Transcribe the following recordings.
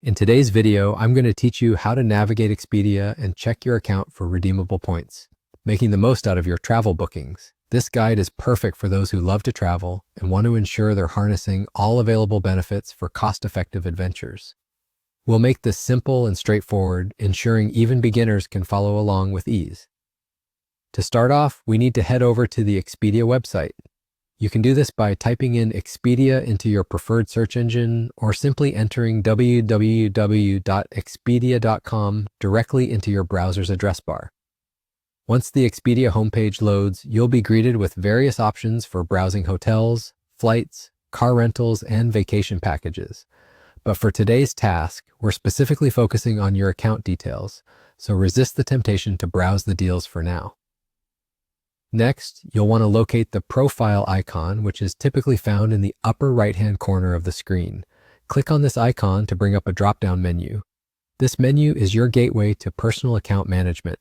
In today's video, I'm going to teach you how to navigate Expedia and check your account for redeemable points, making the most out of your travel bookings. This guide is perfect for those who love to travel and want to ensure they're harnessing all available benefits for cost-effective adventures. We'll make this simple and straightforward, ensuring even beginners can follow along with ease. To start off, we need to head over to the Expedia website. You can do this by typing in Expedia into your preferred search engine or simply entering www.expedia.com directly into your browser's address bar. Once the Expedia homepage loads, you'll be greeted with various options for browsing hotels, flights, car rentals, and vacation packages. But for today's task, we're specifically focusing on your account details, so resist the temptation to browse the deals for now. Next, you'll want to locate the profile icon, which is typically found in the upper right-hand corner of the screen. Click on this icon to bring up a drop-down menu. This menu is your gateway to personal account management.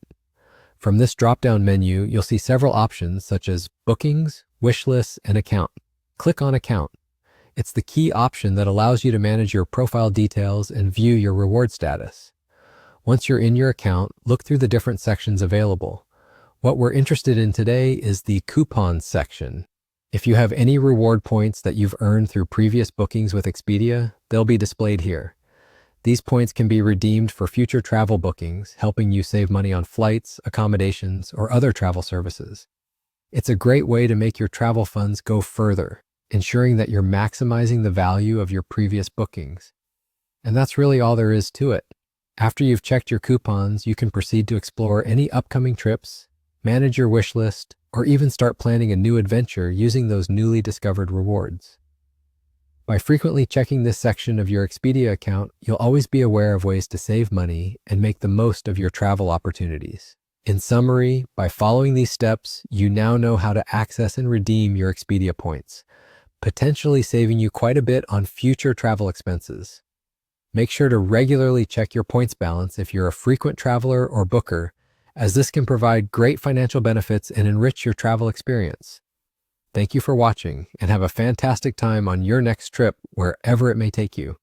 From this drop-down menu, you'll see several options such as Bookings, Wishlists, and Account. Click on Account. It's the key option that allows you to manage your profile details and view your reward status. Once you're in your account, look through the different sections available. What we're interested in today is the Coupons section. If you have any reward points that you've earned through previous bookings with Expedia, they'll be displayed here. These points can be redeemed for future travel bookings, helping you save money on flights, accommodations, or other travel services. It's a great way to make your travel funds go further, ensuring that you're maximizing the value of your previous bookings. And that's really all there is to it. After you've checked your coupons, you can proceed to explore any upcoming trips, manage your wish list, or even start planning a new adventure using those newly discovered rewards. By frequently checking this section of your Expedia account, you'll always be aware of ways to save money and make the most of your travel opportunities. In summary, by following these steps, you now know how to access and redeem your Expedia points, potentially saving you quite a bit on future travel expenses. Make sure to regularly check your points balance if you're a frequent traveler or booker, as this can provide great financial benefits and enrich your travel experience. Thank you for watching, and have a fantastic time on your next trip wherever it may take you.